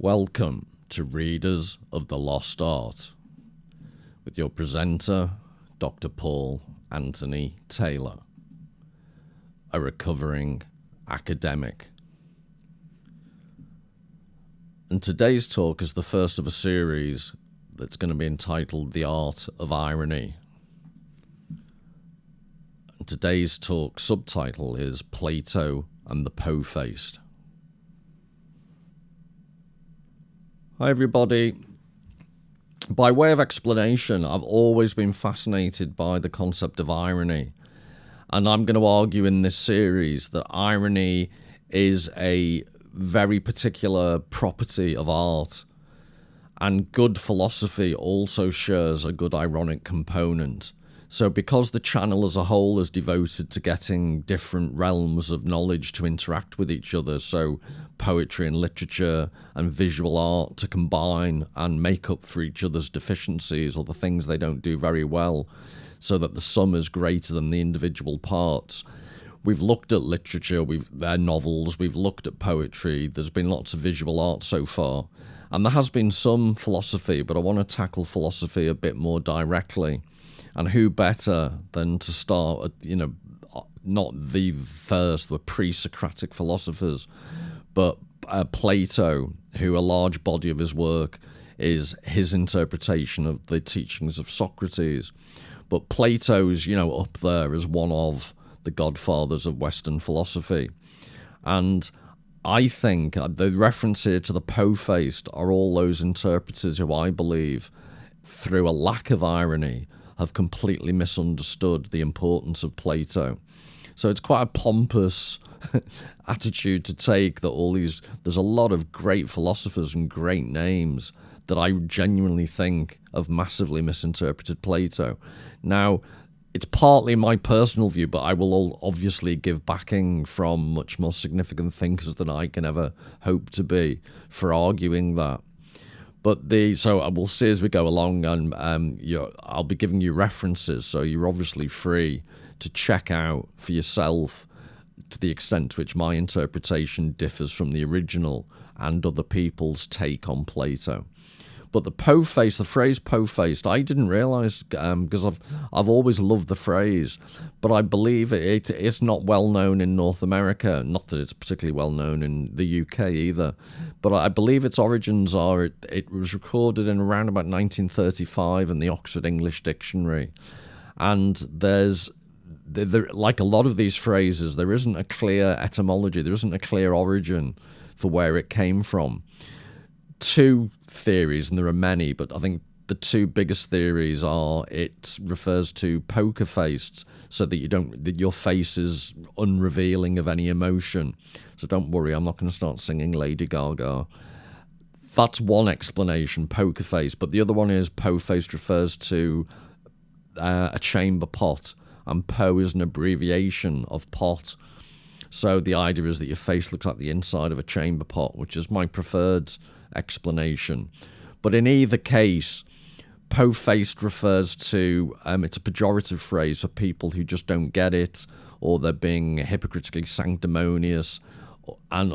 Welcome to Readers of the Lost Art with your presenter, Dr. Paul Anthony Taylor, a recovering academic. And today's talk is the first of a series that's going to be entitled The Art of Irony. And today's talk subtitle is Plato and the Po-Faced. Hi everybody. By way of explanation, I've always been fascinated by the concept of irony. And I'm going to argue in this series that irony is a very particular property of art. And good philosophy also shares a good ironic component. So because the channel as a whole is devoted to getting different realms of knowledge to interact with each other, so poetry and literature and visual art to combine and make up for each other's deficiencies or the things they don't do very well, so that the sum is greater than the individual parts. We've looked at literature, their novels, we've looked at poetry, there's been lots of visual art so far, and there has been some philosophy, but I want to tackle philosophy a bit more directly. And who better than to start at, not the first, the pre-Socratic philosophers, but Plato, who a large body of his work is his interpretation of the teachings of Socrates. But Plato's, up there as one of the godfathers of Western philosophy. And I think the reference here to the po-faced are all those interpreters who I believe, through a lack of irony, have completely misunderstood the importance of Plato. So it's quite a pompous attitude to take that there's a lot of great philosophers and great names that I genuinely think have massively misinterpreted Plato. Now, it's partly my personal view, but I will obviously give backing from much more significant thinkers than I can ever hope to be for arguing that. But so we'll see as we go along, and I'll be giving you references, so you're obviously free to check out for yourself to the extent to which my interpretation differs from the original and other people's take on Plato. But the phrase po-faced, I didn't realise, because I've always loved the phrase, but I believe it's not well known in North America, not that it's particularly well known in the UK either, but I believe its origins are, it was recorded in around about 1935 in the Oxford English Dictionary, and there's, like a lot of these phrases, there isn't a clear etymology, there isn't a clear origin for where it came from. Two theories, and there are many, but I think the two biggest theories are it refers to poker faced, so that your face is unrevealing of any emotion. So don't worry, I'm not going to start singing Lady Gaga. That's one explanation, poker face. But the other one is po-faced refers to a chamber pot, and po is an abbreviation of pot. So the idea is that your face looks like the inside of a chamber pot, which is my preferred explanation. But in either case, po-faced refers to, it's a pejorative phrase for people who just don't get it, or they're being hypocritically sanctimonious and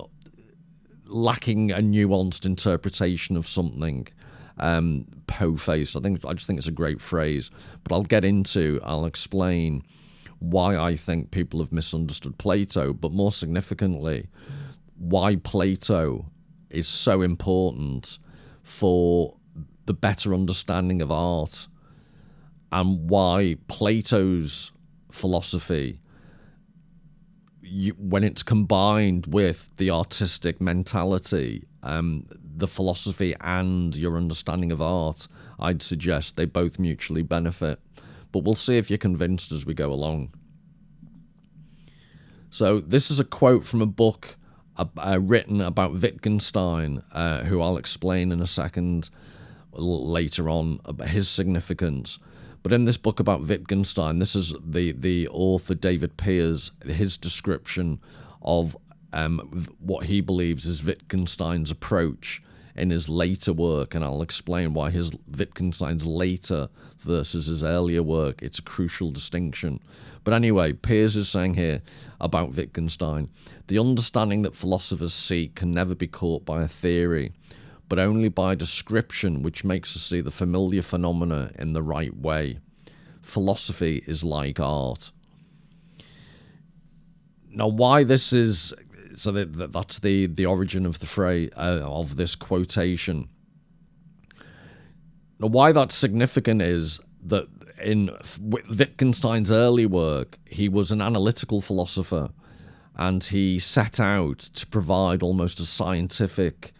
lacking a nuanced interpretation of something. Po-faced, I just think it's a great phrase, but I'll explain why I think people have misunderstood Plato, but more significantly, why Plato is so important for the better understanding of art, and why Plato's philosophy, when it's combined with the artistic mentality, the philosophy and your understanding of art, I'd suggest they both mutually benefit. But we'll see if you're convinced as we go along. So this is a quote from a book written about Wittgenstein, who I'll explain in a second later on about his significance. But in this book about Wittgenstein, this is the author David Pearce, his description of what he believes is Wittgenstein's approach in his later work, and I'll explain why Wittgenstein's later versus his earlier work, it's a crucial distinction. But anyway, Pearce is saying here about Wittgenstein, the understanding that philosophers seek can never be caught by a theory, but only by description, which makes us see the familiar phenomena in the right way. Philosophy is like art. Now, why this is... So that's the origin of the phrase, of this quotation. Now, why that's significant is that in Wittgenstein's early work, he was an analytical philosopher, and he set out to provide almost a scientific,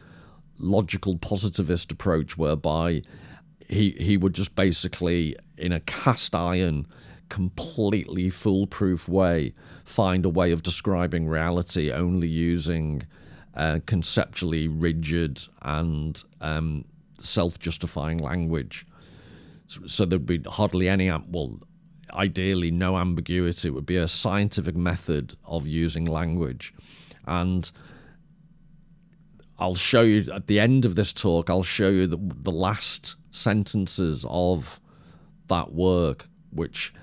logical, positivist approach, whereby he would just basically, in a cast iron, completely foolproof way, find a way of describing reality only using conceptually rigid and self-justifying language. So there'd be hardly any, well, ideally no ambiguity. It would be a scientific method of using language. And I'll show you at the end of this talk, I'll show you the last sentences of that work, which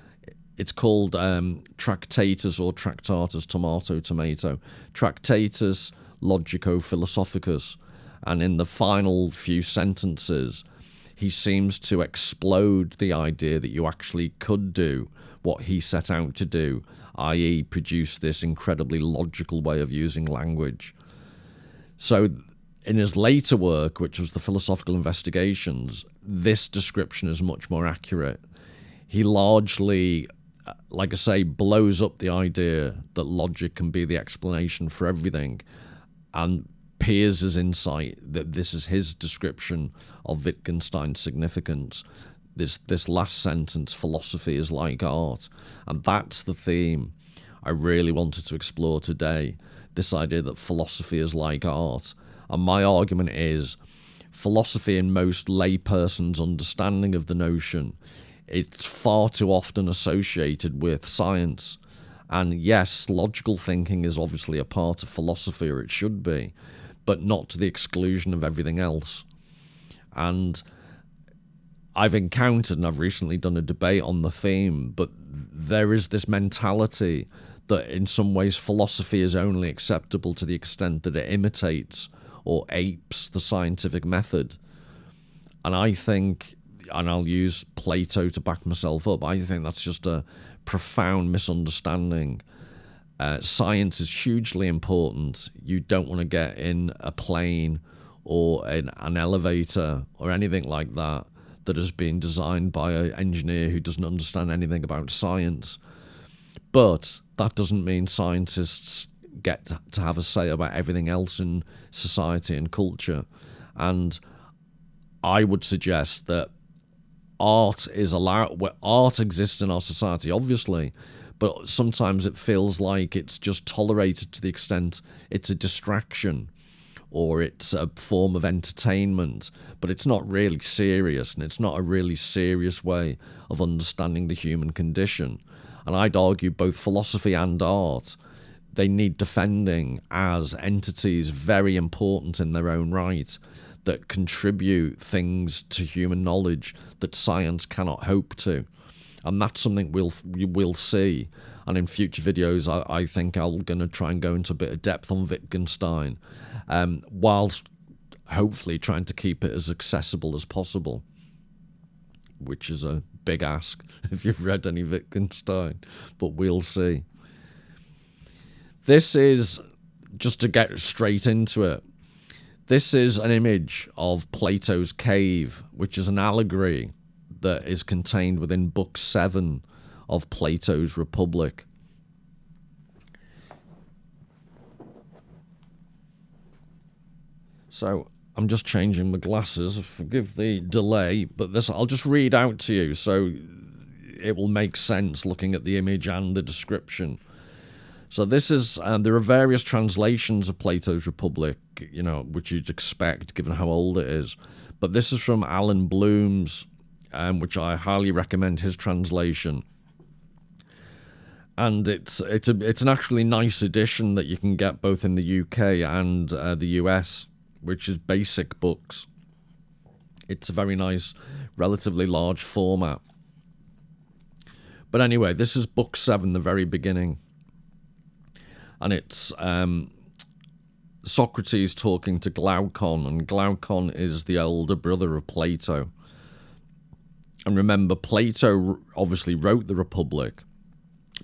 it's called Tractatus or Tractatus Tomato, Tractatus Logico-Philosophicus. And in the final few sentences, he seems to explode the idea that you actually could do what he set out to do, i.e. produce this incredibly logical way of using language. So in his later work, which was the Philosophical Investigations, this description is much more accurate. He largely, like I say, blows up the idea that logic can be the explanation for everything, and Pierce's insight that this is his description of Wittgenstein's significance. This last sentence, philosophy is like art. And that's the theme I really wanted to explore today, this idea that philosophy is like art. And my argument is, philosophy, in most laypersons' understanding of the notion, it's far too often associated with science. And yes, logical thinking is obviously a part of philosophy, or it should be, but not to the exclusion of everything else. And I've encountered, and I've recently done a debate on the theme, but there is this mentality that in some ways philosophy is only acceptable to the extent that it imitates or apes the scientific method. And I think, and I'll use Plato to back myself up, I think that's just a profound misunderstanding. Science is hugely important. You don't want to get in a plane or in an elevator or anything like that that has been designed by an engineer who doesn't understand anything about science. But that doesn't mean scientists get to have a say about everything else in society and culture. And I would suggest that art exists in our society, obviously, but sometimes it feels like it's just tolerated to the extent it's a distraction or it's a form of entertainment, but it's not really serious, and it's not a really serious way of understanding the human condition. And I'd argue both philosophy and art, they need defending as entities very important in their own right, that contribute things to human knowledge that science cannot hope to. And that's something we'll see. And in future videos, I think I'm going to try and go into a bit of depth on Wittgenstein, whilst hopefully trying to keep it as accessible as possible, which is a big ask if you've read any Wittgenstein, but we'll see. This is, just to get straight into it, this is an image of Plato's cave, which is an allegory that is contained within Book 7 of Plato's Republic. So I'm just changing my glasses, forgive the delay, but this I'll just read out to you so it will make sense looking at the image and the description. So this is, there are various translations of Plato's Republic, you know, which you'd expect given how old it is. But this is from Alan Bloom's, which I highly recommend his translation. And it's an actually nice edition that you can get both in the UK and the US, which is basic books. It's a very nice, relatively large format. But anyway, this is Book 7, the very beginning. And it's Socrates talking to Glaucon, and Glaucon is the elder brother of Plato. And remember, Plato obviously wrote the Republic,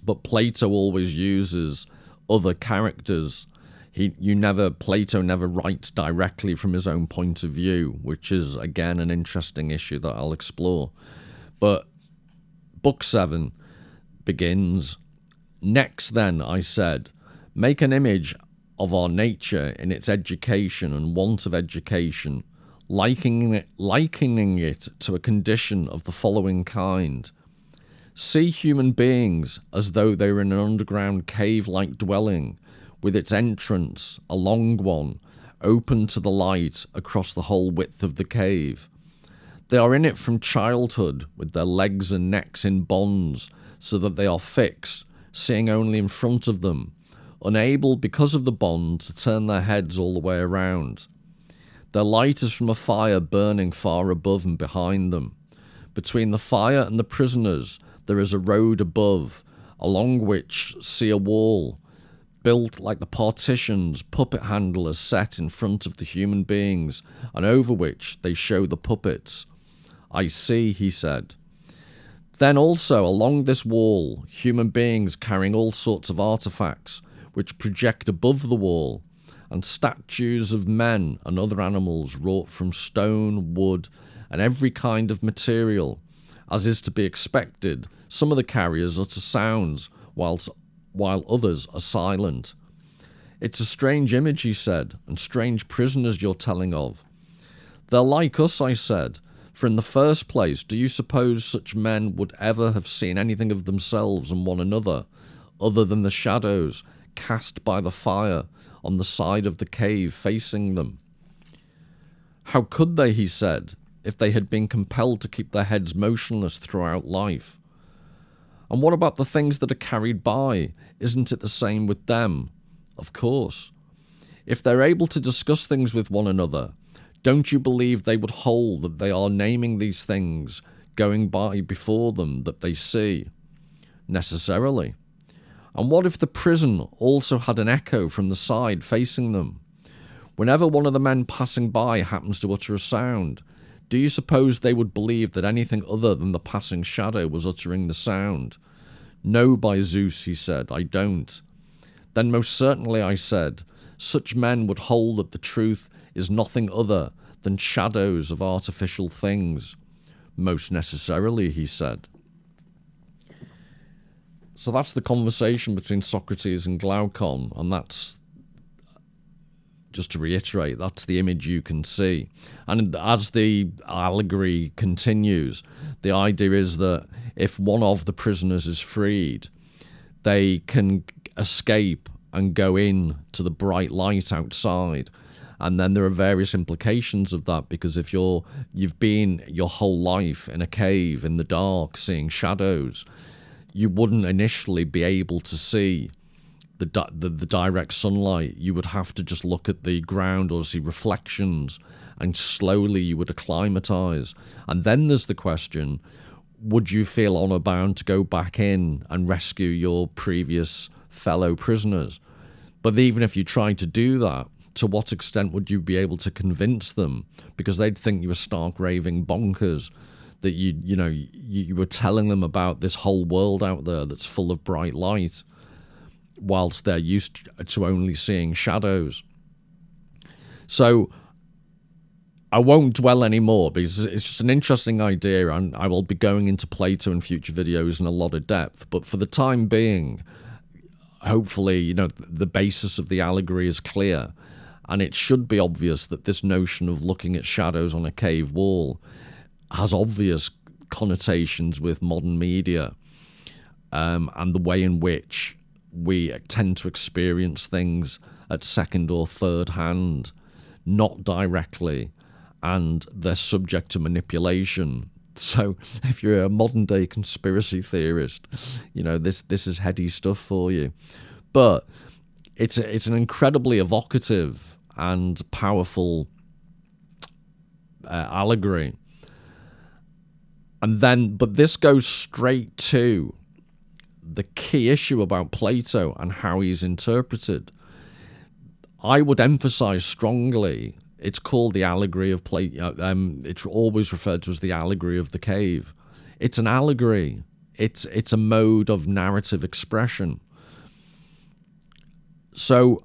but Plato always uses other characters. Plato never writes directly from his own point of view, which is, again, an interesting issue that I'll explore. But Book 7 begins, "Next then, I said, make an image of our nature in its education and want of education, likening it to a condition of the following kind. See human beings as though they were in an underground cave-like dwelling, with its entrance, a long one, open to the light across the whole width of the cave. They are in it from childhood, with their legs and necks in bonds, so that they are fixed, seeing only in front of them, unable, because of the bond, to turn their heads all the way around. Their light is from a fire burning far above and behind them. Between the fire and the prisoners there is a road above, along which see a wall, built like the partitions puppet handlers set in front of the human beings, and over which they show the puppets. I see," he said. "Then also along this wall, human beings carrying all sorts of artifacts, which project above the wall, and statues of men and other animals wrought from stone, wood, and every kind of material. As is to be expected, some of the carriers utter sounds, while others are silent. It's a strange image," he said, "and strange prisoners you're telling of." "They're like us," I said, "for in the first place, do you suppose such men would ever have seen anything of themselves and one another, other than the shadows cast by the fire on the side of the cave facing them?" "How could they," he said, "if they had been compelled to keep their heads motionless throughout life?" "And what about the things that are carried by? Isn't it the same with them?" "Of course. If they're able to discuss things with one another, don't you believe they would hold that they are naming these things going by before them that they see?" "Necessarily. And what if the prison also had an echo from the side facing them? Whenever one of the men passing by happens to utter a sound, do you suppose they would believe that anything other than the passing shadow was uttering the sound?" "No, by Zeus," he said, "I don't." "Then most certainly," I said, "such men would hold that the truth is nothing other than shadows of artificial things." "Most necessarily," he said. So that's the conversation between Socrates and Glaucon, and that's, just to reiterate, that's the image you can see. And as the allegory continues, the idea is that if one of the prisoners is freed, they can escape and go in to the bright light outside. And then there are various implications of that, because if you've been your whole life in a cave in the dark seeing shadows, you wouldn't initially be able to see the direct sunlight. You would have to just look at the ground or see reflections, and slowly you would acclimatize. And then there's the question, would you feel honor bound to go back in and rescue your previous fellow prisoners? But even if you tried to do that, to what extent would you be able to convince them? Because they'd think you were stark raving bonkers, that you were telling them about this whole world out there that's full of bright light, whilst they're used to only seeing shadows. So I won't dwell anymore, because it's just an interesting idea, and I will be going into Plato in future videos in a lot of depth. But for the time being, hopefully, the basis of the allegory is clear, and it should be obvious that this notion of looking at shadows on a cave wall has obvious connotations with modern media, and the way in which we tend to experience things at second or third hand, not directly, and they're subject to manipulation. So if you're a modern day conspiracy theorist, this is heady stuff for you. But it's an incredibly evocative and powerful allegory. But this goes straight to the key issue about Plato and how he's interpreted. I would emphasize strongly, it's called the allegory of Plato. It's always referred to as the allegory of the cave. It's an allegory. It's a mode of narrative expression. So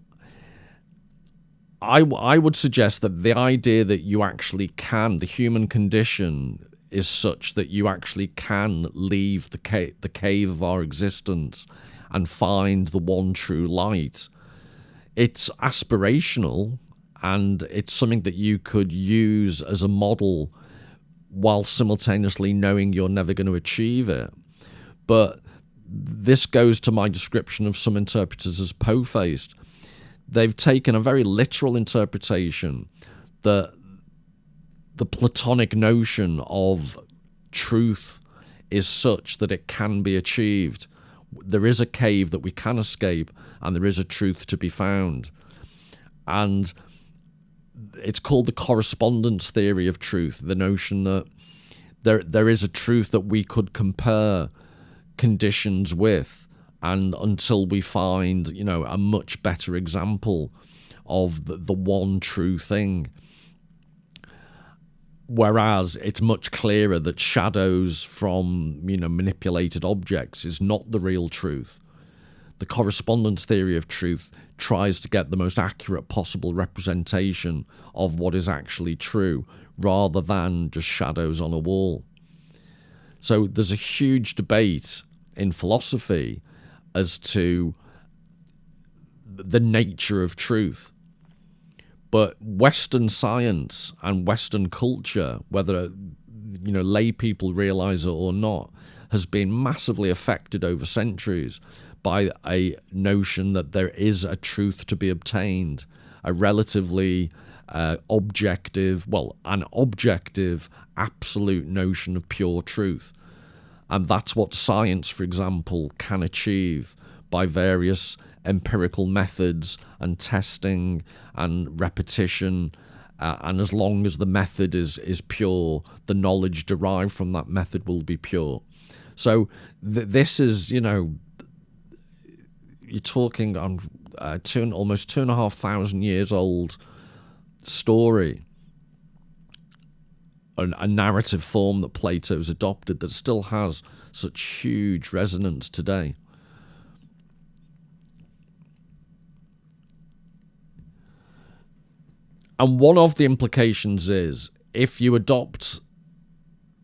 I would suggest that the idea that you actually can, the human condition is such that you actually can leave the cave of our existence and find the one true light. It's aspirational, and it's something that you could use as a model while simultaneously knowing you're never going to achieve it. But this goes to my description of some interpreters as po-faced. They've taken a very literal interpretation that the Platonic notion of truth is such that it can be achieved. There is a cave that we can escape, and there is a truth to be found. And it's called the correspondence theory of truth, the notion that there is a truth that we could compare conditions with, and until we find, a much better example of the one true thing. Whereas it's much clearer that shadows from, manipulated objects is not the real truth. The correspondence theory of truth tries to get the most accurate possible representation of what is actually true, rather than just shadows on a wall. So there's a huge debate in philosophy as to the nature of truth. But Western science and Western culture, whether lay people realize it or not, has been massively affected over centuries by a notion that there is a truth to be obtained, a relatively an objective, absolute notion of pure truth. And that's what science, for example, can achieve by various empirical methods and testing and repetition. And as long as the method is pure, the knowledge derived from that method will be pure. So this is, you're talking on almost 2,500 years old story, a narrative form that Plato's adopted that still has such huge resonance today. And one of the implications is, if you adopt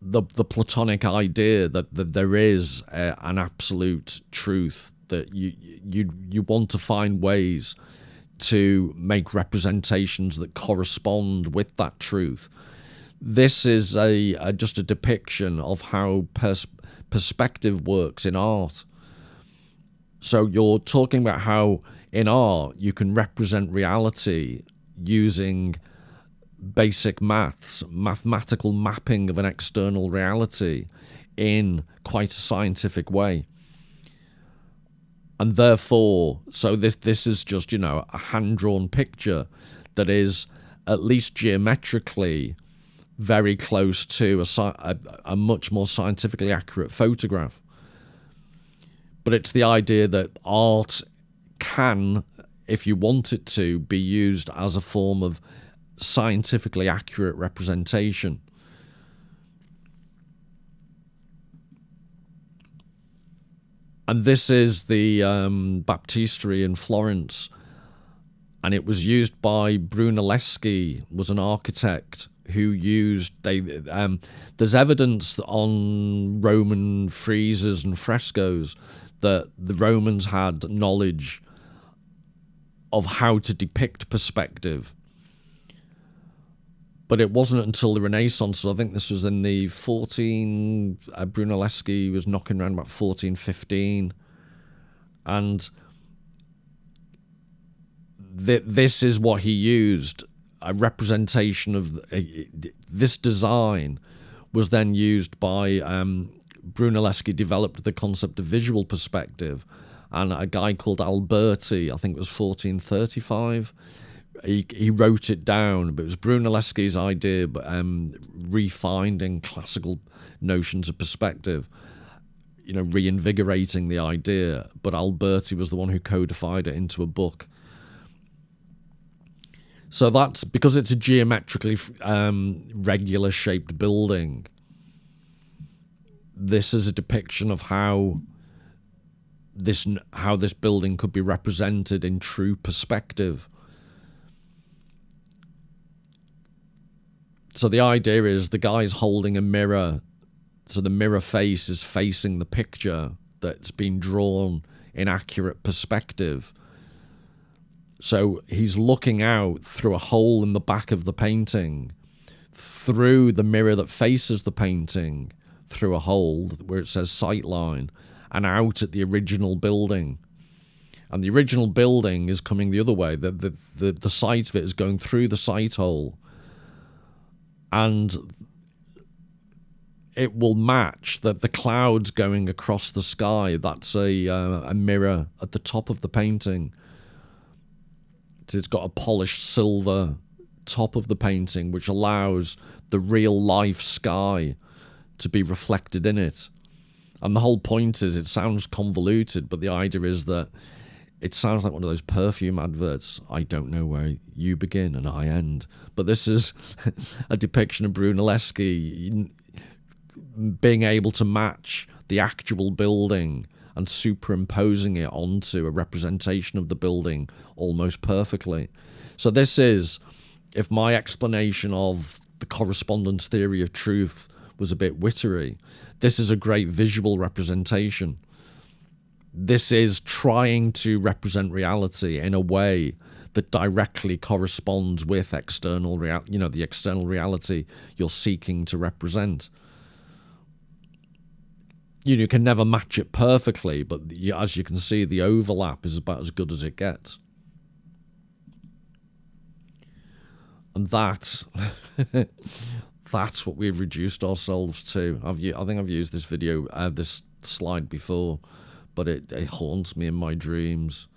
the Platonic idea that there is an absolute truth, that you want to find ways to make representations that correspond with that truth. This is just a depiction of how perspective works in art. So you're talking about how in art you can represent reality using basic mathematical mapping of an external reality in quite a scientific way. And therefore, so this is just, a hand-drawn picture that is at least geometrically very close to a much more scientifically accurate photograph. But it's the idea that art can, if you want it to, be used as a form of scientifically accurate representation. And this is the baptistery in Florence, and it was used by Brunelleschi, was an architect who used, there's evidence on Roman friezes and frescoes that the Romans had knowledge of how to depict perspective. But it wasn't until the Renaissance, so I think this was in the Brunelleschi was knocking around about 1415. And this is what he used. A representation of this design was then used by Brunelleschi, developed the concept of visual perspective, and a guy called Alberti, I think it was 1435, he wrote it down, but it was Brunelleschi's idea, but refinding classical notions of perspective, reinvigorating the idea, but Alberti was the one who codified it into a book. So that's because it's a geometrically regular shaped building. This is a depiction of how this building could be represented in true perspective. So the idea is the guy's holding a mirror, so the mirror face is facing the picture that's been drawn in accurate perspective. So he's looking out through a hole in the back of the painting, through the mirror that faces the painting, through a hole where it says sightline, and out at the original building. And the original building is coming the other way. The sight of it is going through the sight hole. And it will match that the clouds going across the sky. That's a mirror at the top of the painting. It's got a polished silver top of the painting, which allows the real life sky to be reflected in it. And the whole point is, it sounds convoluted, but the idea is that it sounds like one of those perfume adverts. I don't know where you begin and I end. But this is a depiction of Brunelleschi being able to match the actual building and superimposing it onto a representation of the building almost perfectly. So this is, if my explanation of the correspondence theory of truth was a bit wittery, this is a great visual representation. This is trying to represent reality in a way that directly corresponds with external reality, the external reality you're seeking to represent. You can never match it perfectly, but as you can see, the overlap is about as good as it gets. And that's what we've reduced ourselves to. I think I've used this slide before, but it haunts me in my dreams.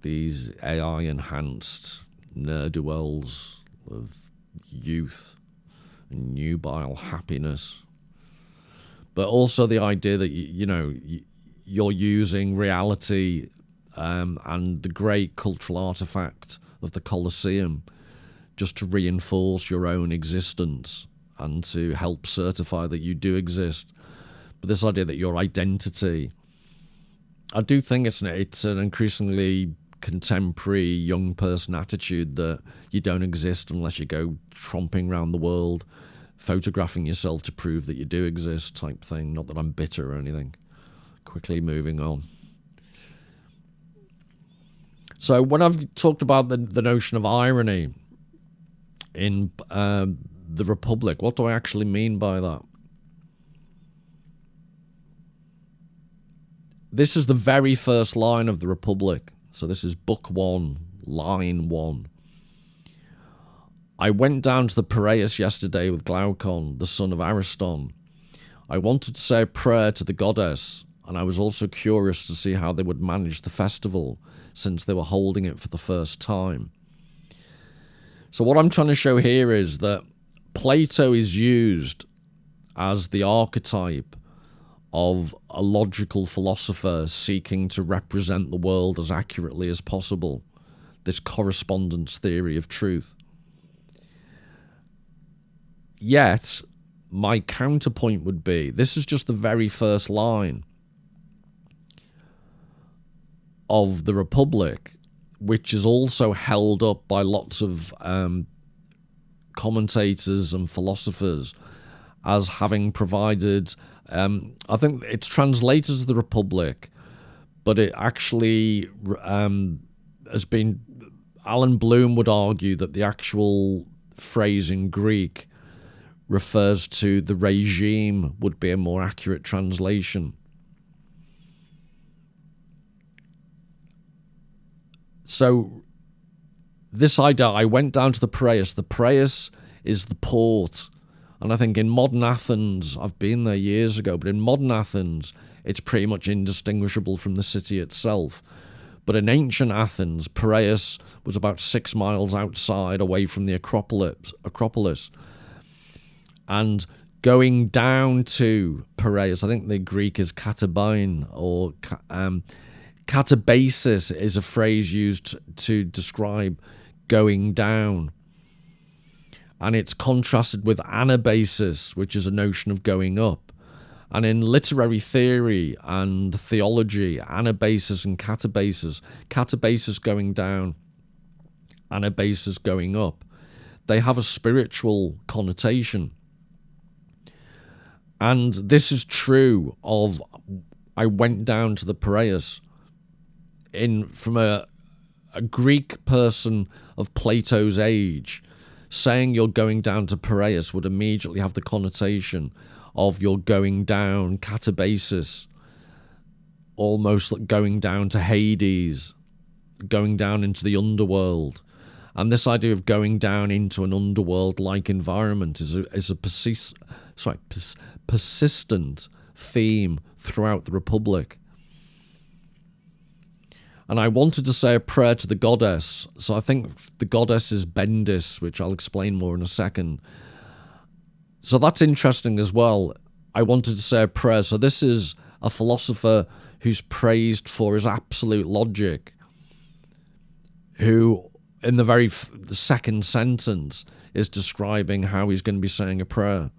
These AI-enhanced ne'er-do-wells of youth and nubile happiness. But also the idea that, you're using reality and the great cultural artifact of the Colosseum just to reinforce your own existence and to help certify that you do exist. But this idea that your identity, I do think it's an increasingly contemporary young person attitude that you don't exist unless you go tromping around the world, photographing yourself to prove that you do exist type thing. Not that I'm bitter or anything. Quickly moving on. So when I've talked about the notion of irony in the Republic, what do I actually mean by that? This is the very first line of the Republic. So this is Book 1, Line 1. I went down to the Piraeus yesterday with Glaucon, the son of Ariston. I wanted to say a prayer to the goddess, and I was also curious to see how they would manage the festival, since they were holding it for the first time. So what I'm trying to show here is that Plato is used as the archetype of a logical philosopher seeking to represent the world as accurately as possible, this correspondence theory of truth. Yet, my counterpoint would be, this is just the very first line of the Republic, which is also held up by lots of commentators and philosophers as having provided, I think it's translated as the Republic, but it actually has been, Alan Bloom would argue that the actual phrase in Greek refers to the regime, would be a more accurate translation. So this idea, I went down to the Piraeus. The Piraeus is the port. And I think in modern Athens, I've been there years ago, but in modern Athens, it's pretty much indistinguishable from the city itself. But in ancient Athens, Piraeus was about 6 miles outside, away from the Acropolis. And going down to Piraeus, I think the Greek is katabain, or katabasis is a phrase used to describe going down. And it's contrasted with anabasis, which is a notion of going up. And in literary theory and theology, anabasis and catabasis going down, anabasis going up, they have a spiritual connotation. And this is true of, I went down to the Piraeus. From a Greek person of Plato's age, saying you're going down to Piraeus would immediately have the connotation of you're going down, catabasis, almost like going down to Hades, going down into the underworld. And this idea of going down into an underworld-like environment is a persistent theme throughout the Republic. And I wanted to say a prayer to the goddess. So I think the goddess is Bendis, which I'll explain more in a second. So that's interesting as well. I wanted to say a prayer. So this is a philosopher who's praised for his absolute logic, who in the second sentence is describing how he's going to be saying a prayer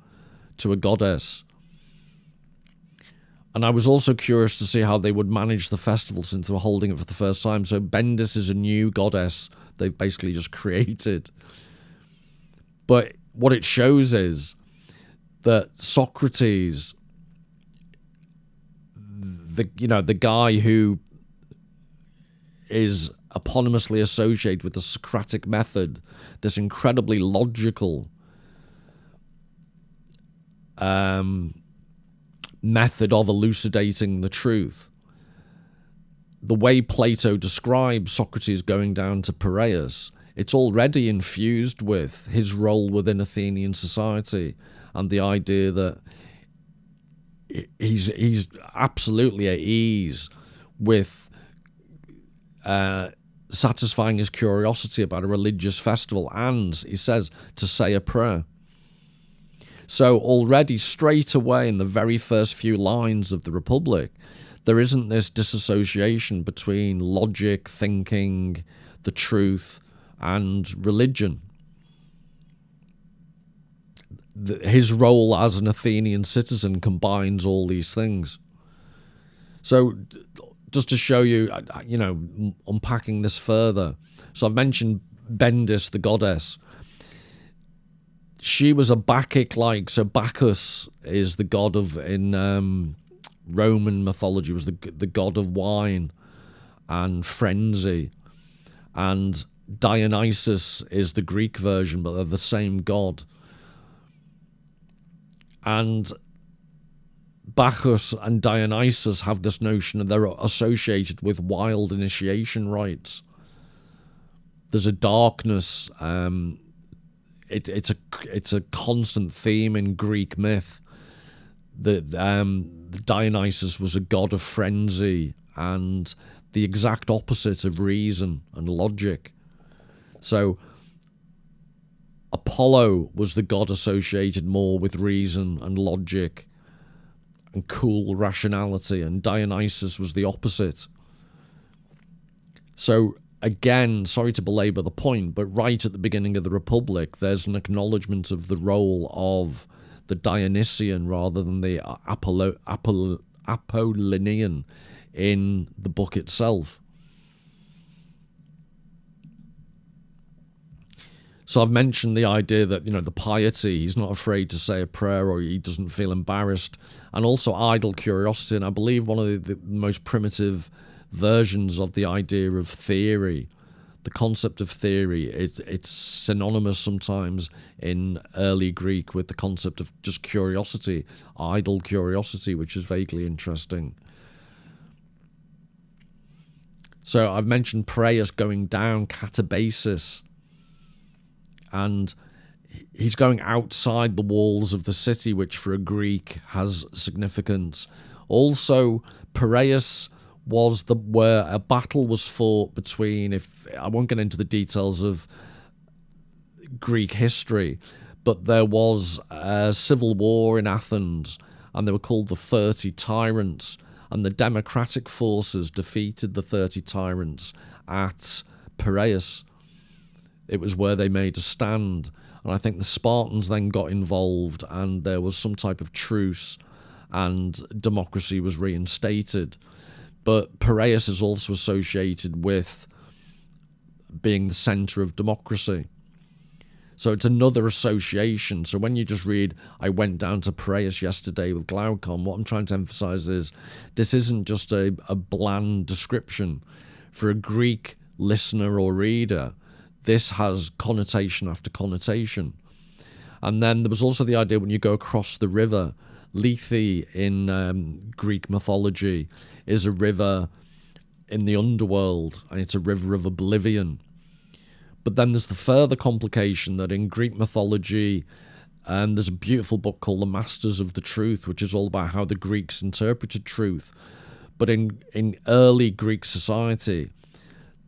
to a goddess. And I was also curious to see how they would manage the festival since they were holding it for the first time. So Bendis is a new goddess they've basically just created. But what it shows is that Socrates, the guy who is eponymously associated with the Socratic method, this incredibly logical method of elucidating the truth. The way Plato describes Socrates going down to Piraeus, it's already infused with his role within Athenian society and the idea that he's absolutely at ease with satisfying his curiosity about a religious festival and, he says, to say a prayer. So already straight away in the very first few lines of the Republic, there isn't this disassociation between logic, thinking, the truth, and religion. His role as an Athenian citizen combines all these things. So just to show you, unpacking this further. So I've mentioned Bendis, the goddess. She was a Bacchic-like, so Bacchus is the god of, in Roman mythology, was the god of wine and frenzy. And Dionysus is the Greek version, but they're the same god. And Bacchus and Dionysus have this notion that they're associated with wild initiation rites. There's a darkness. It's a constant theme in Greek myth that Dionysus was a god of frenzy and the exact opposite of reason and logic. So Apollo was the god associated more with reason and logic and cool rationality, and Dionysus was the opposite. So again, sorry to belabor the point, but right at the beginning of the Republic, there's an acknowledgement of the role of the Dionysian rather than the Apollonian in the book itself. So I've mentioned the idea that, the piety, he's not afraid to say a prayer or he doesn't feel embarrassed, and also idle curiosity. And I believe one of the most primitive versions of the idea of theory, the concept of theory, it's synonymous sometimes in early Greek with the concept of just curiosity, idle curiosity, which is vaguely interesting. So I've mentioned Piraeus going down, catabasis, and he's going outside the walls of the city, which for a Greek has significance. Also, Piraeus was where a battle was fought between, I won't get into the details of Greek history, but there was a civil war in Athens, and they were called the 30 Tyrants, and the democratic forces defeated the 30 Tyrants at Piraeus. It was where they made a stand. And I think the Spartans then got involved, and there was some type of truce, and democracy was reinstated. But Piraeus is also associated with being the centre of democracy. So it's another association. So when you just read, I went down to Piraeus yesterday with Glaucon, what I'm trying to emphasise is this isn't just a bland description. For a Greek listener or reader, this has connotation after connotation. And then there was also the idea when you go across the river, Lethe in Greek mythology is a river in the underworld, and it's a river of oblivion. But then there's the further complication that in Greek mythology, there's a beautiful book called The Masters of the Truth, which is all about how the Greeks interpreted truth. But in early Greek society,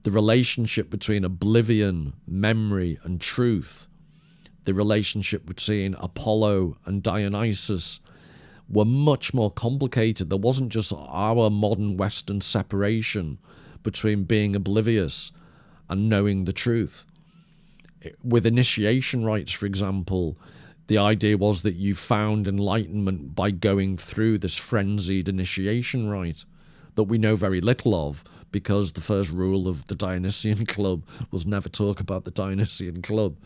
the relationship between oblivion, memory, and truth, the relationship between Apollo and Dionysus, were much more complicated. There wasn't just our modern Western separation between being oblivious and knowing the truth. With initiation rites, for example, the idea was that you found enlightenment by going through this frenzied initiation rite that we know very little of, because the first rule of the Dionysian Club was never talk about the Dionysian Club.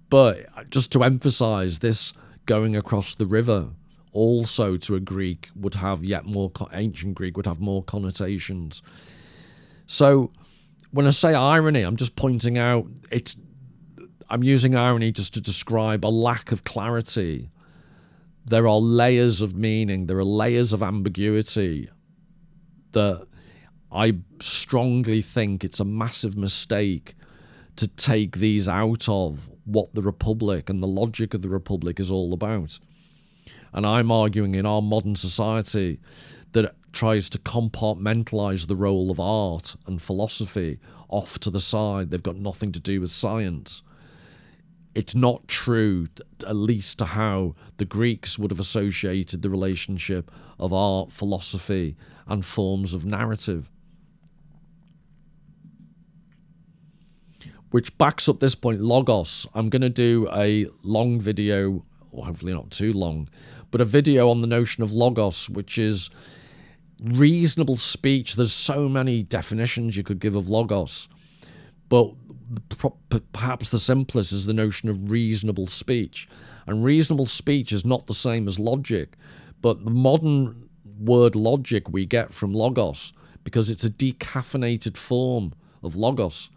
But just to emphasize, this going across the river also to a Greek would have yet more, ancient Greek would have more connotations. So when I say irony, I'm just pointing out, I'm using irony just to describe a lack of clarity. There are layers of meaning, there are layers of ambiguity that I strongly think it's a massive mistake to take these out of what the Republic and the logic of the Republic is all about. And I'm arguing in our modern society that it tries to compartmentalize the role of art and philosophy off to the side. They've got nothing to do with science. It's not true, at least to how the Greeks would have associated the relationship of art, philosophy, and forms of narrative. Which backs up this point, logos. I'm going to do a long video, or hopefully not too long, but a video on the notion of logos, which is reasonable speech. There's so many definitions you could give of logos, but perhaps the simplest is the notion of reasonable speech. And reasonable speech is not the same as logic, but the modern word logic we get from logos, because it's a decaffeinated form of logos.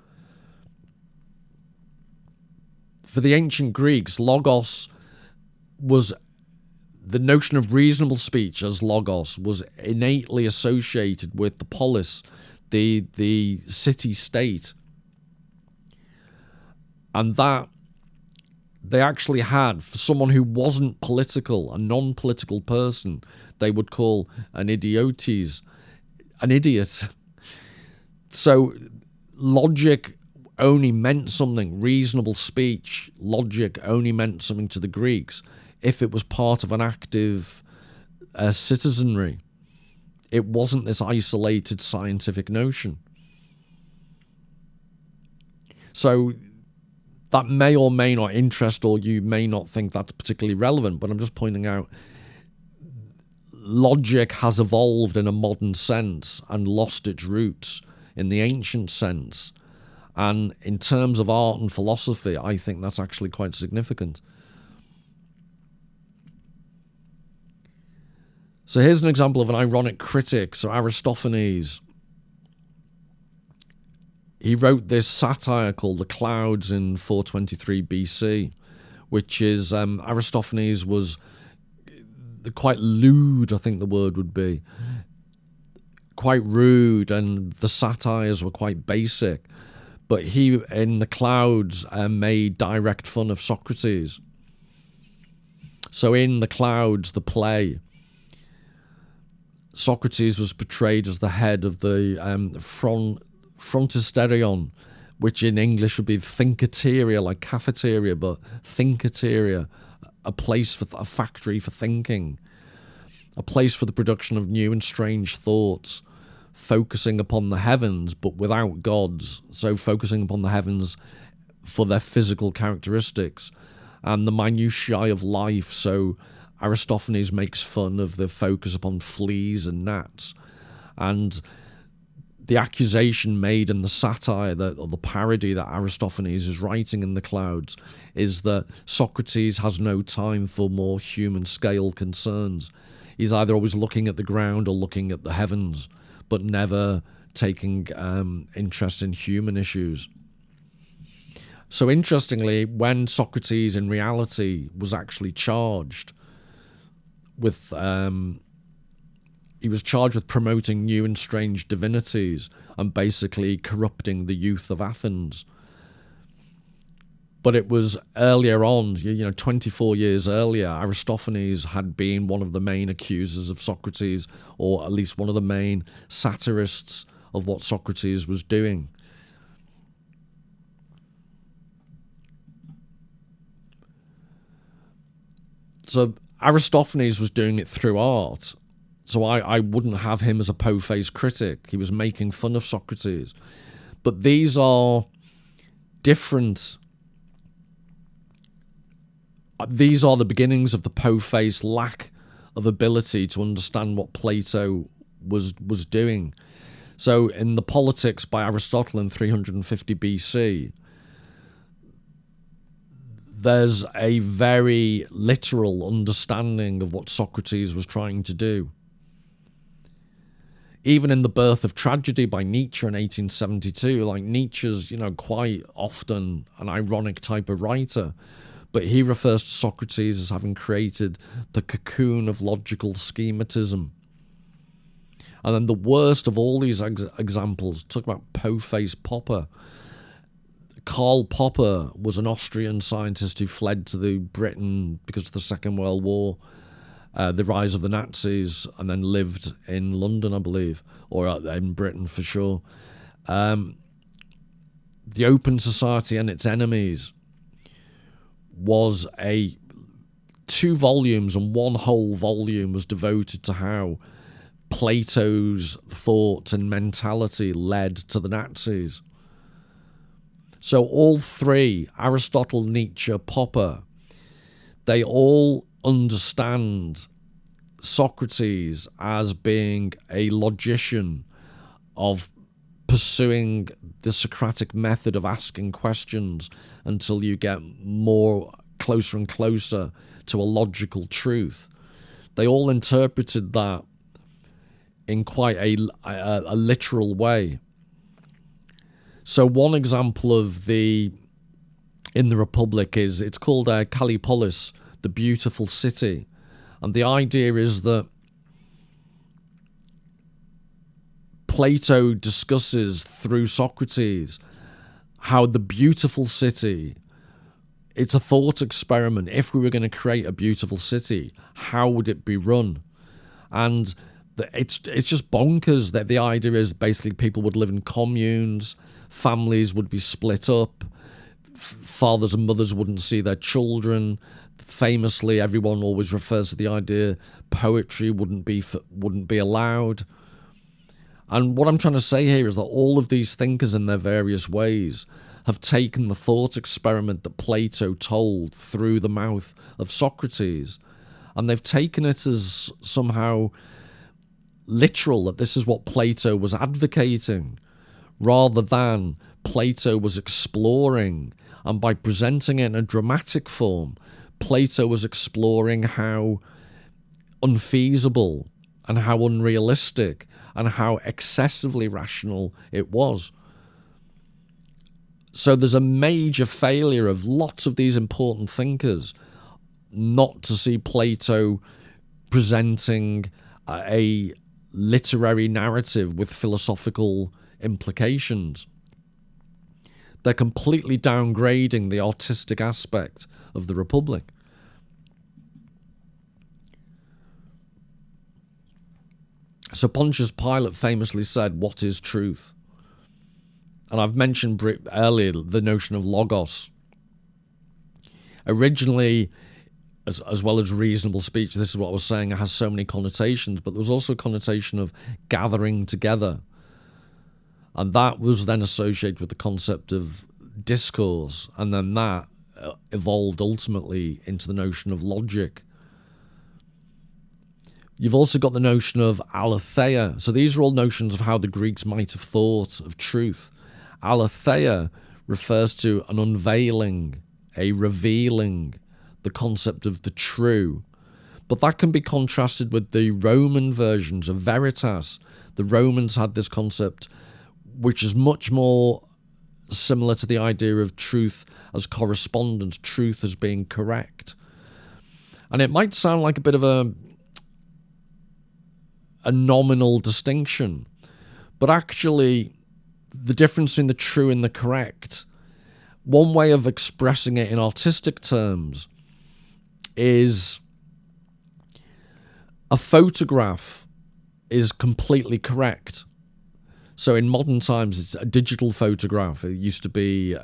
For the ancient Greeks, logos was, the notion of reasonable speech as logos was innately associated with the polis, the city-state. And that they actually had, for someone who wasn't political, a non-political person, they would call an idiotes, an idiot. So logic only meant something, reasonable speech, logic only meant something to the Greeks if it was part of an active citizenry. It wasn't this isolated scientific notion. So that may or may not interest, or you may not think that's particularly relevant, but I'm just pointing out logic has evolved in a modern sense and lost its roots in the ancient sense. And in terms of art and philosophy, I think that's actually quite significant. So here's an example of an ironic critic. So Aristophanes, he wrote this satire called The Clouds in 423 BC, which is, Aristophanes was quite lewd, I think the word would be. Quite rude, and the satires were quite basic. But he, in The Clouds, made direct fun of Socrates. So in The Clouds, the play, Socrates was portrayed as the head of the frontisterion, which in English would be thinkateria, like cafeteria, but thinkateria, a place for a factory for thinking, a place for the production of new and strange thoughts, focusing upon the heavens but without gods, so focusing upon the heavens for their physical characteristics and the minutiae of life. So Aristophanes makes fun of the focus upon fleas and gnats, and the accusation made in the satire, or the parody that Aristophanes is writing in the Clouds, is that Socrates has no time for more human scale concerns. He's either always looking at the ground or looking at the heavens, but never taking interest in human issues. So interestingly, when Socrates in reality was actually charged with he was charged with promoting new and strange divinities and basically corrupting the youth of Athens. But it was earlier on, 24 years earlier, Aristophanes had been one of the main accusers of Socrates, or at least one of the main satirists of what Socrates was doing. So Aristophanes was doing it through art. So I wouldn't have him as a po-faced critic. He was making fun of Socrates. But these are different. These are the beginnings of the po-faced lack of ability to understand what Plato was doing. So in the Politics by Aristotle in 350 BC, there's a very literal understanding of what Socrates was trying to do. Even in The Birth of Tragedy by Nietzsche in 1872, like Nietzsche's, quite often an ironic type of writer, but he refers to Socrates as having created the cocoon of logical schematism. And then the worst of all these examples, talk about po-faced Popper. Karl Popper was an Austrian scientist who fled to Britain because of the Second World War, the rise of the Nazis, and then lived in London, I believe, or in Britain for sure. The Open Society and Its Enemies was 2 volumes, and one whole volume was devoted to how Plato's thoughts and mentality led to the Nazis. So all three, Aristotle, Nietzsche, Popper, they all understand Socrates as being a logician of pursuing the Socratic method of asking questions until you get more closer and closer to a logical truth. They all interpreted that in quite a literal way. So one example of in the Republic is, it's called polis, the beautiful city. And the idea is that Plato discusses through Socrates how the beautiful city, it's a thought experiment. If we were going to create a beautiful city, how would it be run? And it's just bonkers that the idea is basically people would live in communes, families would be split up, fathers and mothers wouldn't see their children. Famously, everyone always refers to the idea poetry wouldn't be allowed. And what I'm trying to say here is that all of these thinkers in their various ways have taken the thought experiment that Plato told through the mouth of Socrates, and they've taken it as somehow literal, that this is what Plato was advocating, rather than Plato was exploring, and by presenting it in a dramatic form, Plato was exploring how unfeasible and how unrealistic and how excessively rational it was. So there's a major failure of lots of these important thinkers not to see Plato presenting a literary narrative with philosophical implications. They're completely downgrading the artistic aspect of the Republic. So Pontius Pilate famously said, "What is truth?" And I've mentioned earlier the notion of logos. Originally, as well as reasonable speech. This is what I was saying. It has so many connotations, but there was also a connotation of gathering together. And that was then associated with the concept of discourse. And then that evolved ultimately into the notion of logic. You've also got the notion of aletheia. So these are all notions of how the Greeks might have thought of truth. Aletheia refers to an unveiling, a revealing, the concept of the true. But that can be contrasted with the Roman versions of veritas. The Romans had this concept which is much more similar to the idea of truth as correspondence, truth as being correct. And it might sound like a bit of a nominal distinction, but actually the difference between the true and the correct, one way of expressing it in artistic terms is a photograph is completely correct. So in modern times, it's a digital photograph. It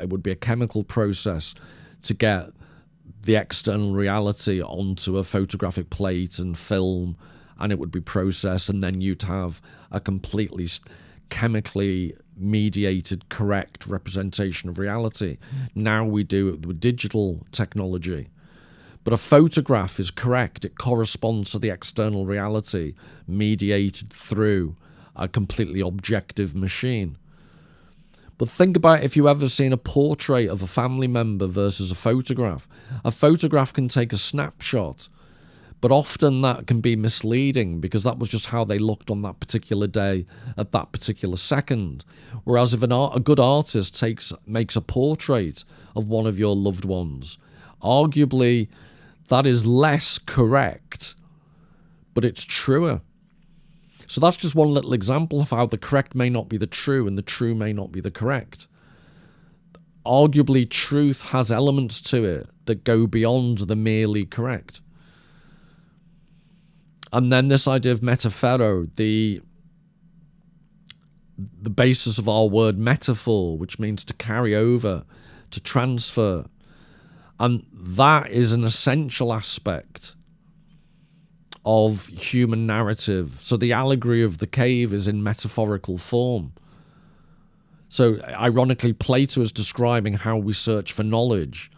would be a chemical process to get the external reality onto a photographic plate and film, and it would be processed, and then you'd have a completely chemically mediated, correct representation of reality. Now we do it with digital technology. But a photograph is correct. It corresponds to the external reality mediated through a completely objective machine. But think about if you ever seen a portrait of a family member versus a photograph. A photograph can take a snapshot, but often that can be misleading because that was just how they looked on that particular day at that particular second. Whereas if a good artist makes a portrait of one of your loved ones, arguably that is less correct, but it's truer. So that's just one little example of how the correct may not be the true and the true may not be the correct. Arguably, truth has elements to it that go beyond the merely correct. And then this idea of metaphero, the basis of our word metaphor, which means to carry over, to transfer. And that is an essential aspect of human narrative. So the allegory of the cave is in metaphorical form. So ironically, Plato is describing how we search for knowledge,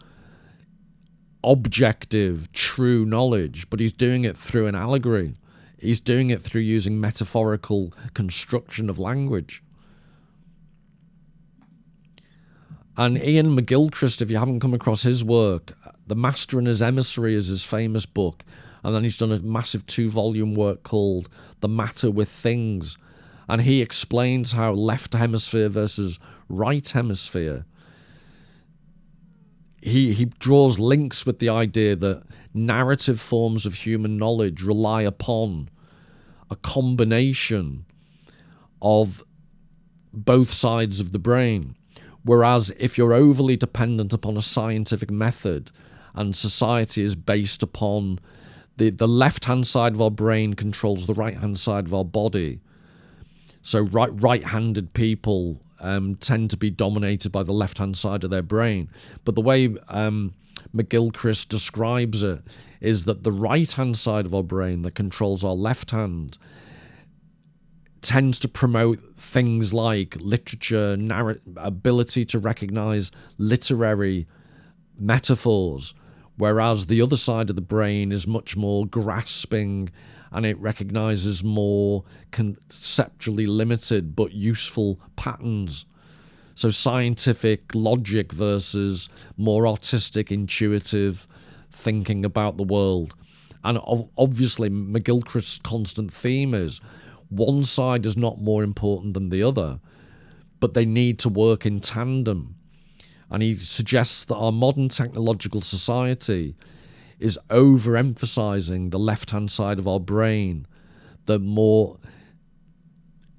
objective, true knowledge, but he's doing it through an allegory. He's doing it through using metaphorical construction of language. And Ian McGilchrist, if you haven't come across his work, The Master and His Emissary is his famous book. And then he's done a massive 2-volume work called The Matter with Things. And he explains how left hemisphere versus right hemisphere. He draws links with the idea that narrative forms of human knowledge rely upon a combination of both sides of the brain. Whereas if you're overly dependent upon a scientific method and society is based upon the left-hand side of our brain controls the right-hand side of our body. So right-handed people tend to be dominated by the left-hand side of their brain. But the way McGilchrist describes it is that the right-hand side of our brain that controls our left hand tends to promote things like literature, ability to recognize literary metaphors, whereas the other side of the brain is much more grasping and it recognizes more conceptually limited but useful patterns. So scientific logic versus more artistic, intuitive thinking about the world. And obviously McGilchrist's constant theme is one side is not more important than the other, but they need to work in tandem. And he suggests that our modern technological society is overemphasizing the left-hand side of our brain, the more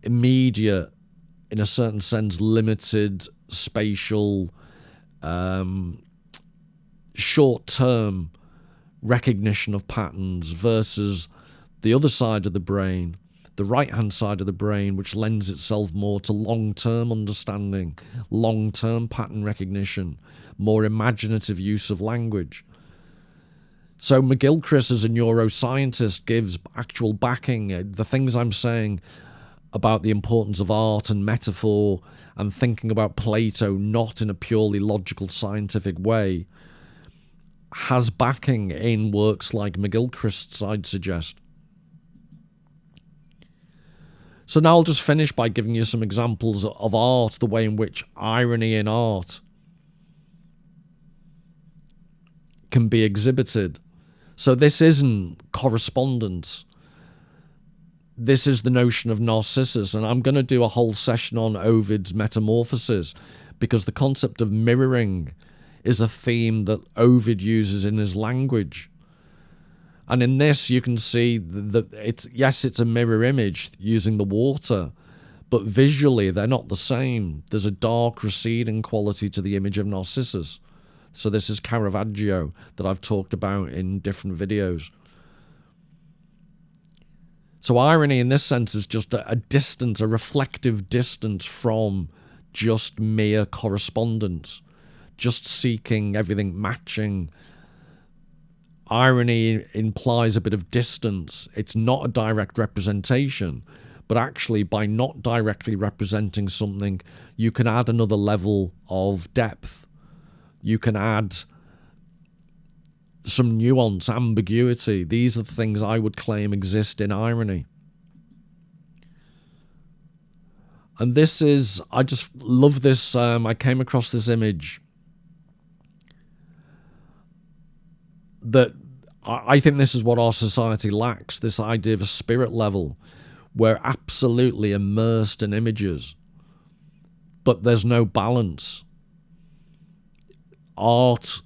immediate, in a certain sense, limited, spatial, short-term recognition of patterns versus the other side of the brain, the right-hand side of the brain, which lends itself more to long-term understanding, long-term pattern recognition, more imaginative use of language. So McGilchrist, as a neuroscientist, gives actual backing. The things I'm saying about the importance of art and metaphor and thinking about Plato not in a purely logical scientific way has backing in works like McGilchrist's, I'd suggest. So now I'll just finish by giving you some examples of art, the way in which irony in art can be exhibited. So this isn't correspondence. This is the notion of Narcissus, and I'm going to do a whole session on Ovid's Metamorphoses, because the concept of mirroring is a theme that Ovid uses in his language. And in this, you can see that it's a mirror image using the water, but visually they're not the same. There's a dark, receding quality to the image of Narcissus. So this is Caravaggio that I've talked about in different videos. So irony in this sense is just a distance, a reflective distance from just mere correspondence, just seeking everything matching. Irony implies a bit of distance. It's not a direct representation, but actually by not directly representing something, you can add another level of depth. You can add some nuance, ambiguity. These are the things I would claim exist in irony. And this is, I just love this. I came across this image that I think this is what our society lacks, this idea of a spirit level. We're absolutely immersed in images, but there's no balance. Art,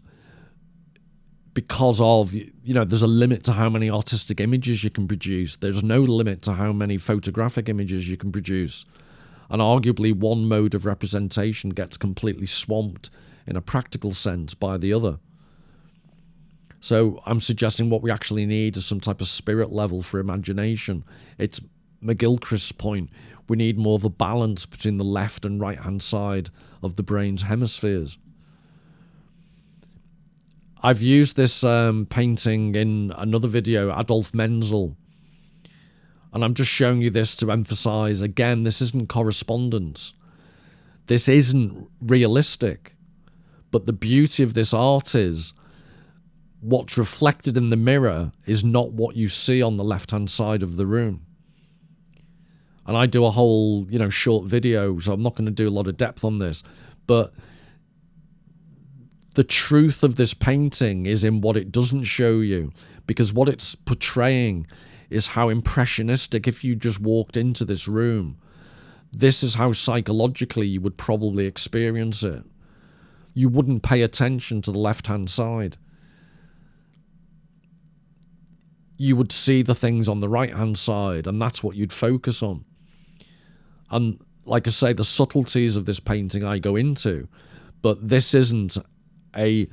because of, there's a limit to how many artistic images you can produce. There's no limit to how many photographic images you can produce. And arguably one mode of representation gets completely swamped in a practical sense by the other. So I'm suggesting what we actually need is some type of spirit level for imagination. It's McGilchrist's point. We need more of a balance between the left and right-hand side of the brain's hemispheres. I've used this painting in another video, Adolf Menzel. And I'm just showing you this to emphasize, again, this isn't correspondence. This isn't realistic. But the beauty of this art is what's reflected in the mirror is not what you see on the left-hand side of the room. And I do a whole, short video, so I'm not going to do a lot of depth on this. But the truth of this painting is in what it doesn't show you, because what it's portraying is how impressionistic, if you just walked into this room, this is how psychologically you would probably experience it. You wouldn't pay attention to the left-hand side. You would see the things on the right-hand side, and that's what you'd focus on. And like I say, the subtleties of this painting I go into, but this isn't a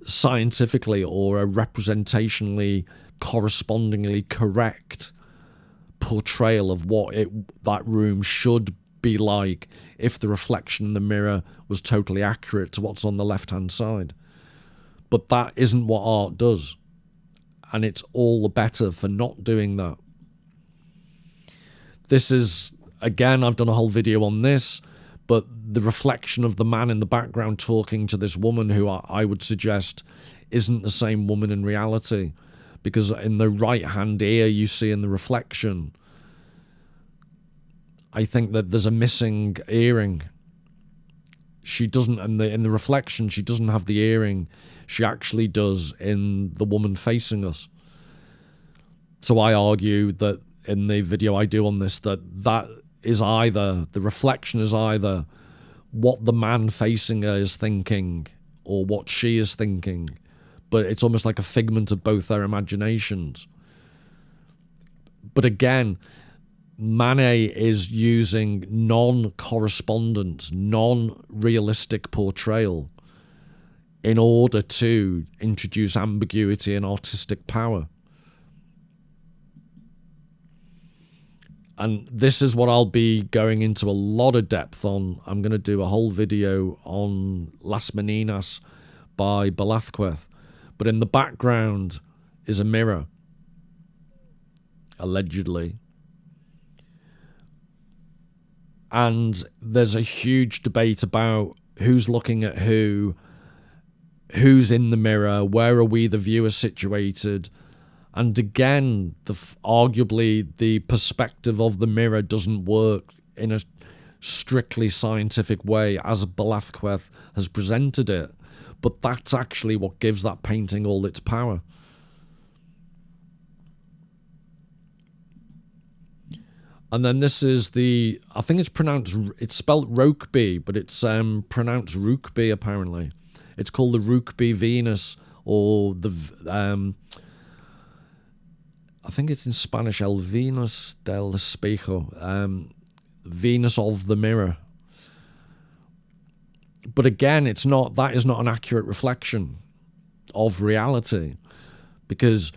scientifically or a representationally correspondingly correct portrayal of what that room should be like if the reflection in the mirror was totally accurate to what's on the left-hand side. But that isn't what art does. And it's all the better for not doing that. This is, again, I've done a whole video on this, but the reflection of the man in the background talking to this woman who I would suggest isn't the same woman in reality, because in the right-hand ear you see in the reflection, I think that there's a missing earring. She doesn't, in the reflection, she doesn't have the earring. She actually does in the woman facing us. So I argue that in the video I do on this, that is either, the reflection is either what the man facing her is thinking or what she is thinking, but it's almost like a figment of both their imaginations. But again, Manet is using non-correspondence, non-realistic portrayal in order to introduce ambiguity and artistic power. And this is what I'll be going into a lot of depth on. I'm going to do a whole video on Las Meninas by Velázquez. But in the background, is a mirror, allegedly. And there's a huge debate about who's looking at who's in the mirror, where are we, the viewer, situated. And again, arguably, the perspective of the mirror doesn't work in a strictly scientific way as Velázquez has presented it. But that's actually what gives that painting all its power. And then this is I think it's spelled Rokeby, but it's pronounced Rukeby apparently. It's called the Rukeby Venus, or I think it's in Spanish, El Venus del Espejo, Venus of the mirror. But again, that is not an accurate reflection of reality, because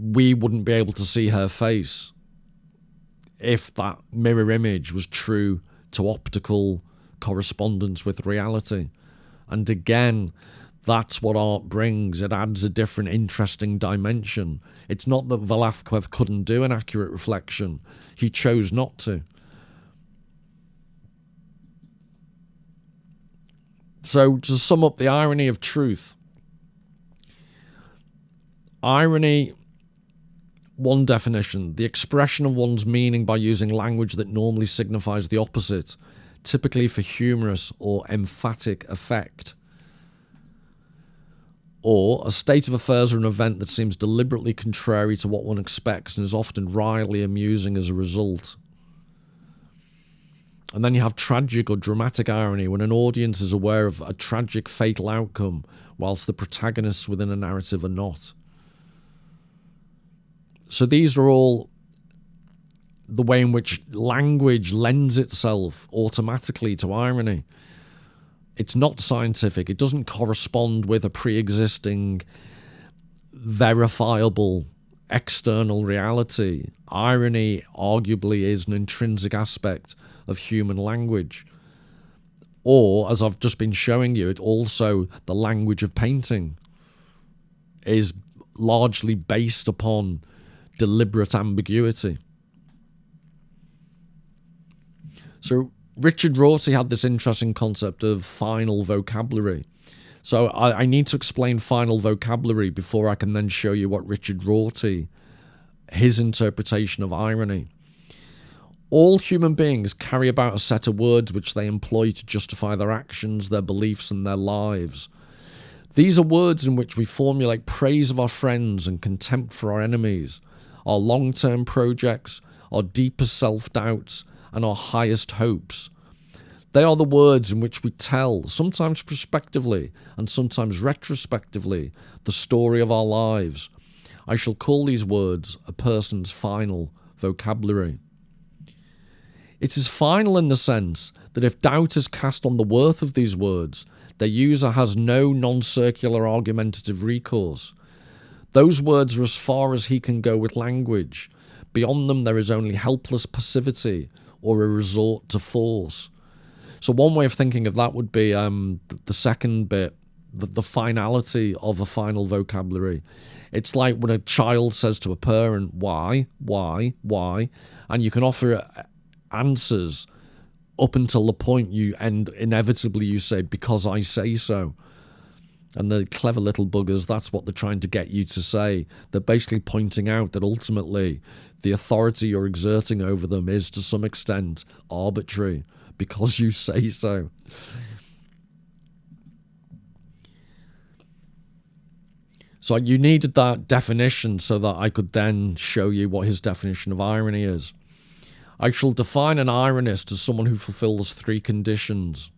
we wouldn't be able to see her face if that mirror image was true to optical correspondence with reality. And again, that's what art brings. It adds a different, interesting dimension. It's not that Velázquez couldn't do an accurate reflection. He chose not to. So, to sum up the irony of truth. Irony, one definition: the expression of one's meaning by using language that normally signifies the opposite, typically for humorous or emphatic effect. Or a state of affairs or an event that seems deliberately contrary to what one expects and is often wryly amusing as a result. And then you have tragic or dramatic irony, when an audience is aware of a tragic, fatal outcome, whilst the protagonists within a narrative are not. So these are all the way in which language lends itself automatically to irony. It's not scientific. It doesn't correspond with a pre-existing, verifiable, external reality. Irony arguably is an intrinsic aspect of human language. Or, as I've just been showing you, it also, the language of painting is largely based upon deliberate ambiguity. So Richard Rorty had this interesting concept of final vocabulary. So I need to explain final vocabulary before I can then show you what Richard Rorty, his interpretation of irony. All human beings carry about a set of words which they employ to justify their actions, their beliefs, and their lives. These are words in which we formulate praise of our friends and contempt for our enemies, our long-term projects, our deepest self-doubts, and our highest hopes. They are the words in which we tell, sometimes prospectively and sometimes retrospectively, the story of our lives. I shall call these words a person's final vocabulary. It is final in the sense that if doubt is cast on the worth of these words, their user has no non-circular argumentative recourse. Those words are as far as he can go with language. Beyond them there is only helpless passivity or a resort to force. So one way of thinking of that would be the second bit, the finality of a final vocabulary. It's like when a child says to a parent, why, and you can offer answers up until the point inevitably you say, because I say so. And the clever little buggers, that's what they're trying to get you to say. They're basically pointing out that ultimately the authority you're exerting over them is to some extent arbitrary, because you say so. So you needed that definition so that I could then show you what his definition of irony is. I shall define an ironist as someone who fulfills three conditions.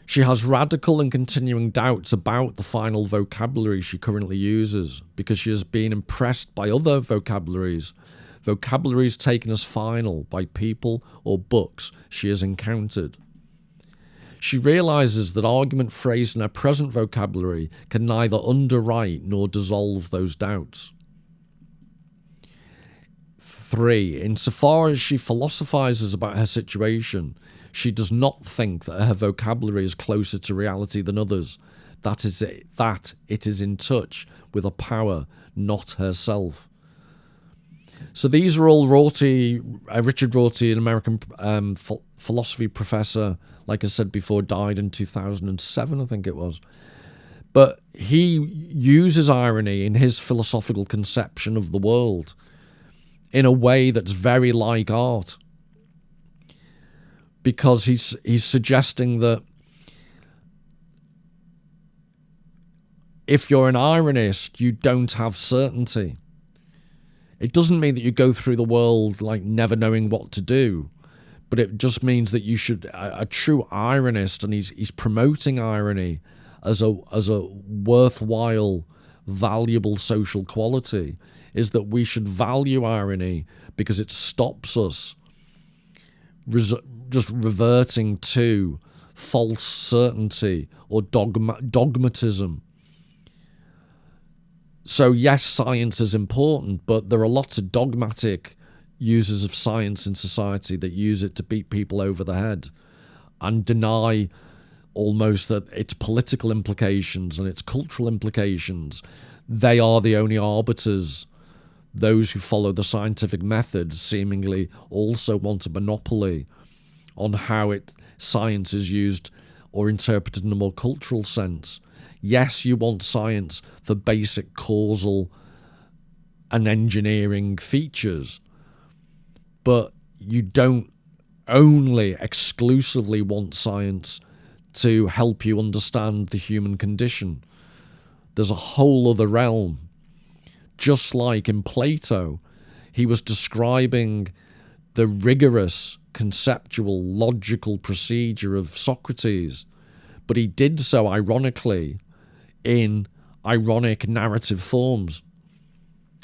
She has radical and continuing doubts about the final vocabulary she currently uses, because she has been impressed by other vocabularies taken as final by people or books she has encountered. She realizes that argument phrased in her present vocabulary can neither underwrite nor dissolve those doubts. 3. Insofar as she philosophizes about her situation, she does not think that her vocabulary is closer to reality than others, that it is in touch with a power not herself. So these are all Rorty, Richard Rorty, an American philosophy professor, like I said before, died in 2007, I think it was. But he uses irony in his philosophical conception of the world in a way that's very like art, because he's suggesting that if you're an ironist, you don't have certainty. It doesn't mean that you go through the world like never knowing what to do, but it just means that you should, a true ironist, and he's promoting irony as a worthwhile, valuable social quality, is that we should value irony because it stops us just reverting to false certainty or dogmatism. So yes, science is important, but there are lots of dogmatic users of science in society that use it to beat people over the head and deny almost that its political implications and its cultural implications, they are the only arbiters. Those who follow the scientific method seemingly also want a monopoly on how science is used or interpreted in a more cultural sense. Yes, you want science for basic causal and engineering features, but you don't only exclusively want science to help you understand the human condition. There's a whole other realm. Just like in Plato, he was describing the rigorous conceptual logical procedure of Socrates, but he did so ironically in ironic narrative forms.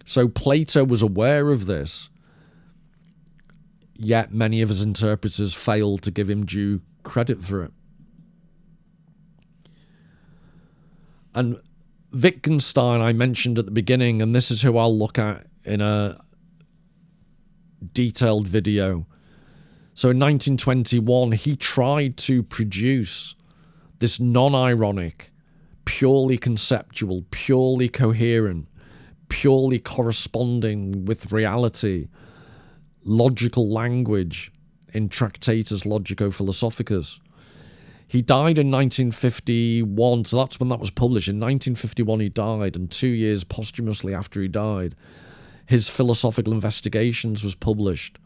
So Plato was aware of this, yet many of his interpreters failed to give him due credit for it. And Wittgenstein I mentioned at the beginning, and this is who I'll look at in a detailed video. So in 1921, he tried to produce this non-ironic, purely conceptual, purely coherent, purely corresponding with reality, logical language in Tractatus Logico-Philosophicus. He died in 1951, so that's when that was published. In 1951 he died, and 2 years posthumously after he died, his Philosophical Investigations was published.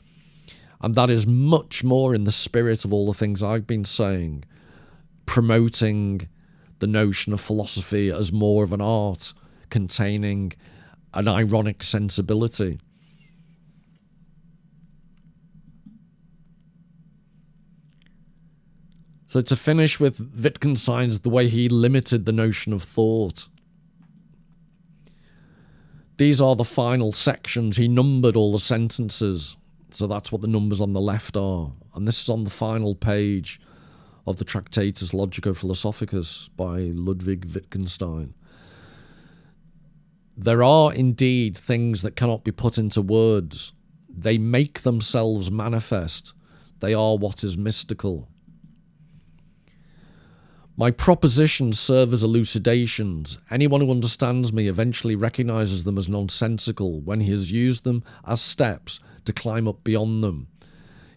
And that is much more in the spirit of all the things I've been saying, promoting the notion of philosophy as more of an art containing an ironic sensibility. So to finish with Wittgenstein's, the way he limited the notion of thought. These are the final sections. He numbered all the sentences. So that's what the numbers on the left are. And this is on the final page of the Tractatus Logico-Philosophicus by Ludwig Wittgenstein. There are indeed things that cannot be put into words. They make themselves manifest. They are what is mystical. My propositions serve as elucidations. Anyone who understands me eventually recognizes them as nonsensical when he has used them as steps to climb up beyond them.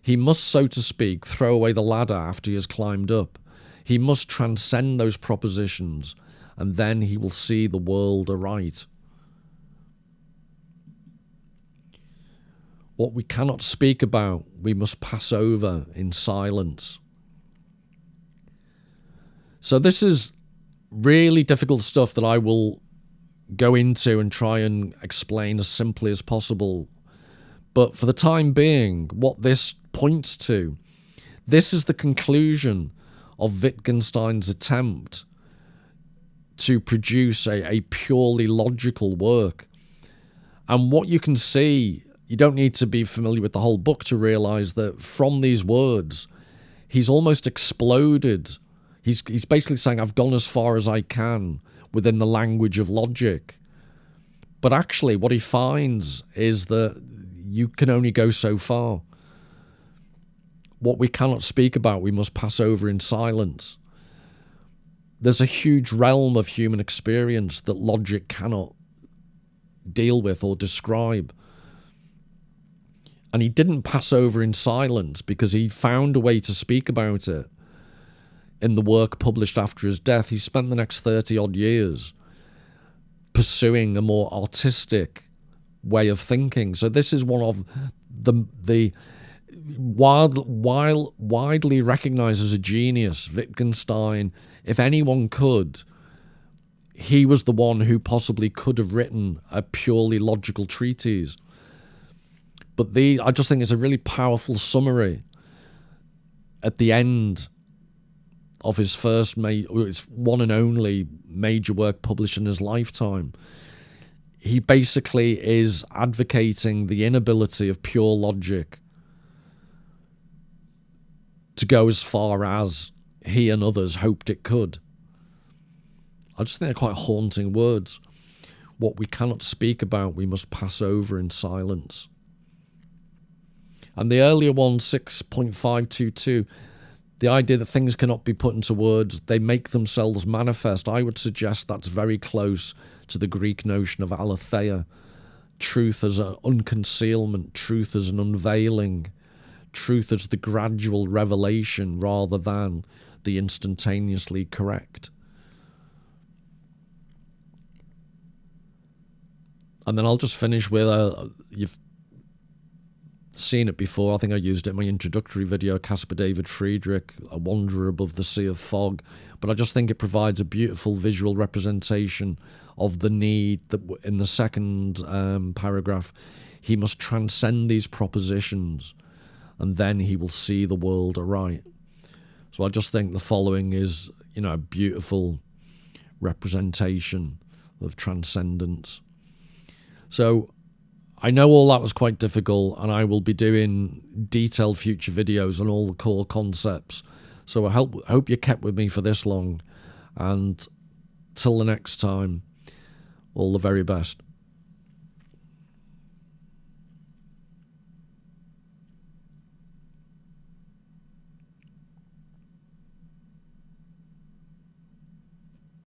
He must, so to speak, throw away the ladder after he has climbed up. He must transcend those propositions, and then he will see the world aright. What we cannot speak about, we must pass over in silence. So this is really difficult stuff that I will go into and try and explain as simply as possible. But for the time being, what this points to, this is the conclusion of Wittgenstein's attempt to produce a purely logical work. And what you can see, you don't need to be familiar with the whole book to realize that from these words, he's almost exploded. He's basically saying, I've gone as far as I can within the language of logic. But actually, what he finds is that you can only go so far. What we cannot speak about, we must pass over in silence. there's a huge realm of human experience that logic cannot deal with or describe. And he didn't pass over in silence, because he found a way to speak about it in the work published after his death. He spent the next 30 odd years pursuing a more artistic way of thinking. So this is one of the widely recognized as a genius. Wittgenstein, if anyone could, he was the one who possibly could have written a purely logical treatise. But I just think it's a really powerful summary at the end of his first, his one and only major work published in his lifetime. He basically is advocating the inability of pure logic to go as far as he and others hoped it could. I just think they're quite haunting words. What we cannot speak about, we must pass over in silence. And the earlier one, 6.522, the idea that things cannot be put into words, they make themselves manifest, I would suggest that's very close to the Greek notion of aletheia. Truth as an unconcealment, truth as an unveiling, truth as the gradual revelation rather than the instantaneously correct. And then I'll just finish with you've seen it before. I think I used it in my introductory video, Caspar David Friedrich, A Wanderer Above the Sea of Fog. But I just think it provides a beautiful visual representation of the need that in the second paragraph, he must transcend these propositions and then he will see the world aright. So I just think the following is, a beautiful representation of transcendence. So I know all that was quite difficult, and I will be doing detailed future videos on all the core concepts. So I hope you kept with me for this long, and till the next time, all the very best.